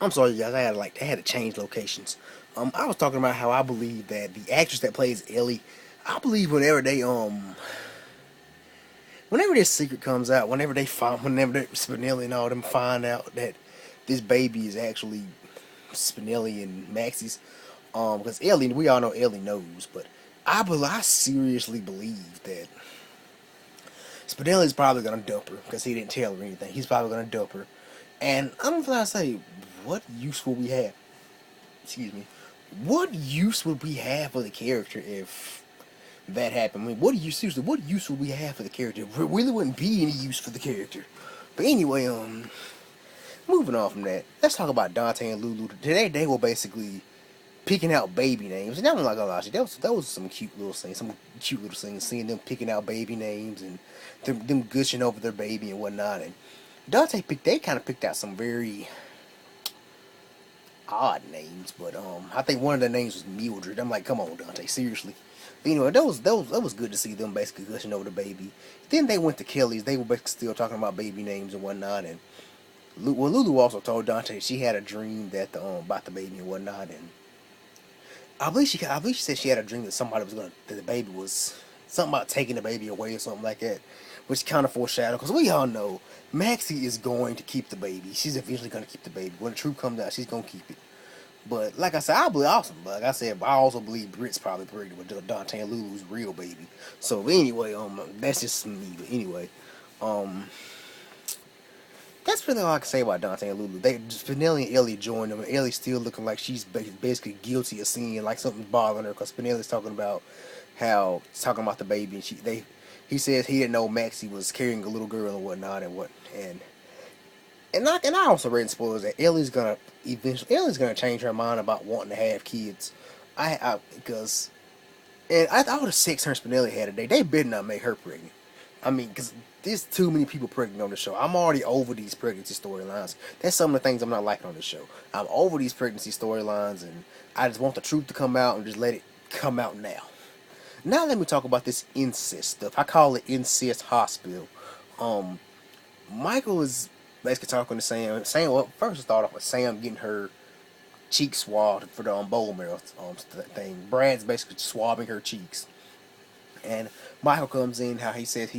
I'm sorry, you guys. I had to change locations. I was talking about how I believe that the actress that plays Ellie, I believe whenever this secret comes out, whenever Spinelli and all them find out that this baby is actually Spinelli and Maxie's, because Ellie, we all know Ellie knows, but I seriously believe that Spinelli's probably gonna dump her because he didn't tell her anything. He's probably gonna dump her, and I'm gonna say, what use will we have? Excuse me. What use would we have for the character if that happened? I mean, what use would we have for the character? There really wouldn't be any use for the character. But anyway, moving on from that, let's talk about Dante and Lulu. Today they were basically picking out baby names, and that was like a lot. That was some cute little things, seeing them picking out baby names and them gushing over their baby and whatnot. And they kind of picked out some very odd names, but I think one of the names was Mildred. I'm like, come on, Dante, seriously. But anyway, that was good to see them basically gushing over the baby. Then they went to Kelly's. They were basically still talking about baby names and whatnot. And Lulu also told Dante she had a dream that about the baby and whatnot. And I believe she said she had a dream that that the baby was something about taking the baby away or something like that, which kind of foreshadowed because we all know Maxie is going to keep the baby. She's eventually going to keep the baby. When the truth comes out, she's going to keep it. But like I said, I believe awesome. But like I said, I also believe Britt's probably pregnant with Dante and Lulu's real baby. So anyway, that's just me. But anyway, um, that's really all I can say about Dante and Lulu. Spinelli and Ellie joined them, and Ellie's still looking like she's basically guilty of seeing like something's bothering her because Spinelli's talking about the baby, and he says he didn't know Maxie was carrying a little girl and whatnot and I also read in spoilers that Ellie's gonna change her mind about wanting to have kids. I because and I thought the 600 Spinelli had today, they better not make her pregnant. I mean, because there's too many people pregnant on the show. I'm already over these pregnancy storylines. That's some of the things I'm not liking on the show. I'm over these pregnancy storylines, and I just want the truth to come out and just let it come out now. Now let me talk about this incest stuff. I call it incest hospital. Um, Michael is basically talking to Sam. Well, first it started off with Sam getting her cheek swabbed for the bone marrow thing. Brad's basically swabbing her cheeks. And Michael comes in, how he says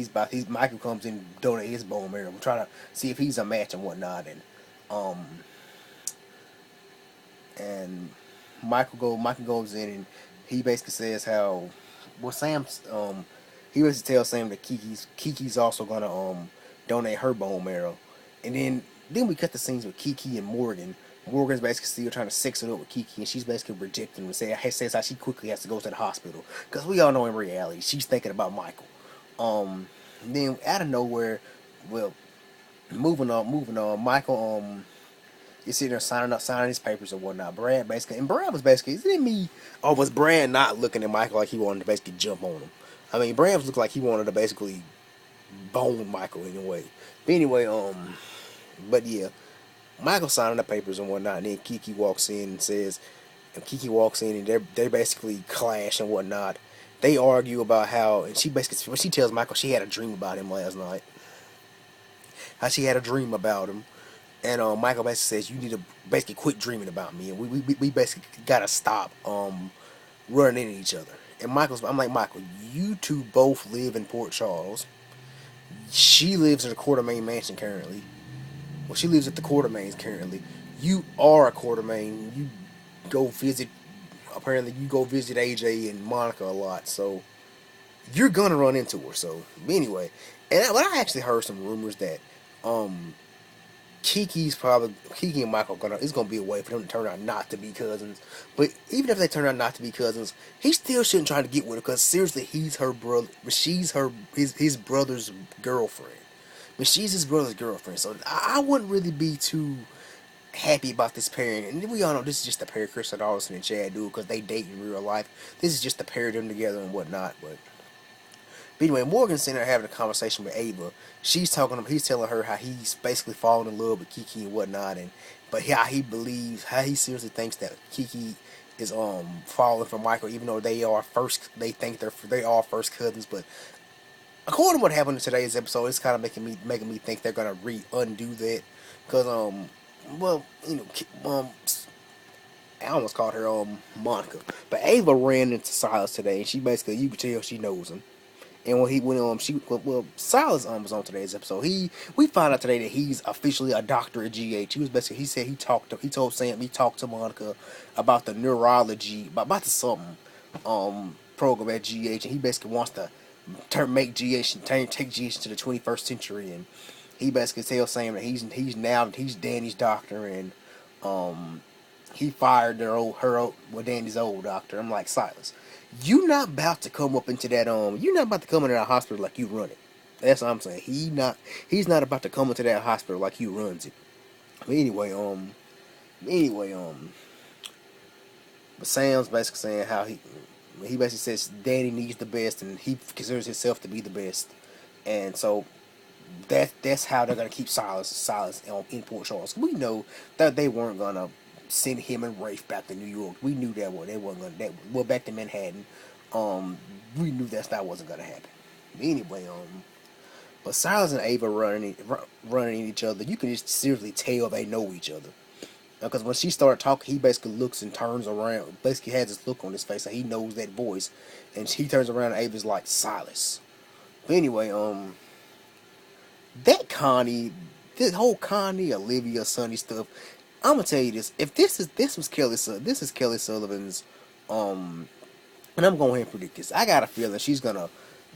Michael comes in, donate his bone marrow. We're trying to see if he's a match and whatnot. Um and Michael goes in and he basically says how Sam's he basically tells Sam that Kiki's also gonna donate her bone marrow. And then we cut the scenes with Kiki and Morgan. Morgan's basically still trying to sex it up with Kiki, and she's basically rejecting him and says how she quickly has to go to the hospital. Because we all know in reality, she's thinking about Michael. Then out of nowhere, well, moving on, Michael is sitting there signing his papers and whatnot. Brad was basically, isn't it me? Or was Brad not looking at Michael like he wanted to basically jump on him? I mean, Brad was looking like he wanted to basically bone Michael in a way. But anyway, but yeah. Michael signing the papers and whatnot, and then Kiki walks in and they basically clash and whatnot. They argue about how, and when she tells Michael she had a dream about him last night, how she had a dream about him, and Michael basically says you need to basically quit dreaming about me, and we basically gotta stop running into each other. And I'm like, Michael, you two both live in Port Charles. She lives in the Quartermaine mansion currently. Well, she lives at the Quartermaines currently. You are a Quartermaine. Go visit. Apparently, you go visit AJ and Monica a lot, so you're gonna run into her. So anyway, I actually heard some rumors that Kiki and Michael it's gonna be a way for them to turn out not to be cousins. But even if they turn out not to be cousins, he still shouldn't try to get with her because seriously, he's her brother. She's his brother's girlfriend. But she's his brother's girlfriend, so I wouldn't really be too happy about this pairing. And we all know this is just the pair of Kristen Dawson and Chad do because they date in real life. This is just the pair of them together and whatnot. But anyway, Morgan's sitting there having a conversation with Ava. He's telling her how he's basically falling in love with Kiki and whatnot, but how he seriously thinks that Kiki is falling for Michael, even though they think they are first cousins, but according to what happened in today's episode, it's kind of making me think they're gonna undo that because well, I almost called her Monica, but Ava ran into Silas today, and she basically, you could tell she knows him. And when Silas was on today's episode. We found out today that he's officially a doctor at GH. He said he told Sam he talked to Monica about the neurology about the something program at GH, and he basically wants to take GH to the 21st century, and he basically tells Sam that he's Danny's doctor, and he fired Danny's old doctor. I'm like, Silas, you not about to come up into that you're not about to come into that hospital like you run it. That's what I'm saying. He's not about to come into that hospital like he runs it. But anyway, but Sam's basically saying how he basically says Danny needs the best, and he considers himself to be the best, and so that's how they're gonna keep Silas in Port Charles. We know that they weren't gonna send him and Rafe back to New York. We knew that they weren't gonna back to Manhattan. We knew that wasn't gonna happen. Anyway, but Silas and Ava running each other. You can just seriously tell they know each other. Because when she started talking, he basically looks and turns around. Basically has this look on his face that he knows that voice, and he turns around and Ava's like, Silas. But anyway, that Connie, this whole Connie, Olivia, Sonny stuff. I'm gonna tell you this: if this is Kelly Sullivan's, and I'm going ahead and predict this. I got a feeling she's gonna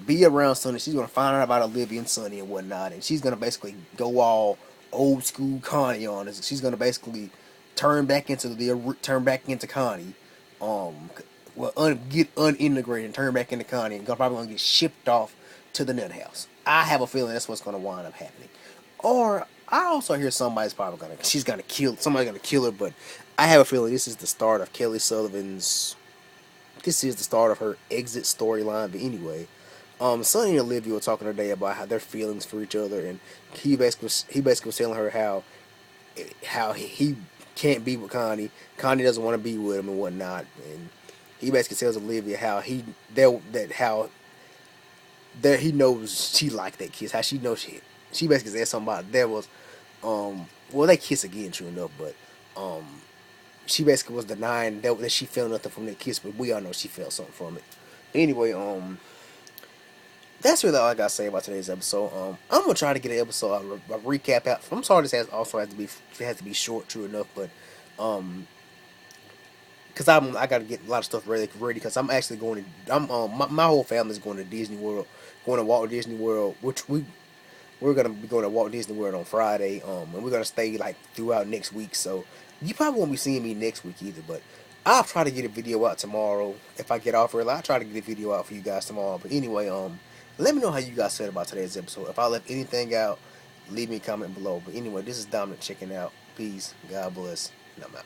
be around Sonny. She's gonna find out about Olivia and Sonny and whatnot, and she's gonna basically go all old school Connie on us. She's gonna basically turn back into Connie, get unintegrated and turn back into Connie, and probably gonna get shipped off to the nut house. I have a feeling that's what's gonna wind up happening. Or I also hear somebody's probably gonna kill her, but I have a feeling this is the start of Kelly Sullivan's. This is the start of her exit storyline. But anyway, Sonny and Olivia were talking today about how their feelings for each other, and he basically was telling her how he can't be with Connie. Connie doesn't want to be with him and whatnot, and he basically tells Olivia how he knows she liked that kiss. How she knows she basically said something about there was they kiss again, true enough, but she basically was denying that she felt nothing from that kiss, but we all know she felt something from it. Anyway, that's really all I gotta say about today's episode. I'm gonna try to get an episode, a recap out. I'm sorry this has to be short, true enough, but because I gotta get a lot of stuff ready. Because I'm actually going to my whole family's going to Disney World, going to Walt Disney World, which we're gonna be going to Walt Disney World on Friday, and we're gonna stay like throughout next week. So you probably won't be seeing me next week either, but I'll try to get a video out tomorrow. If I get off early, I'll try to get a video out for you guys tomorrow. But anyway, let me know how you guys felt about today's episode. If I left anything out, leave me a comment below. But anyway, this is Dominic checking out. Peace, God bless, and I'm out.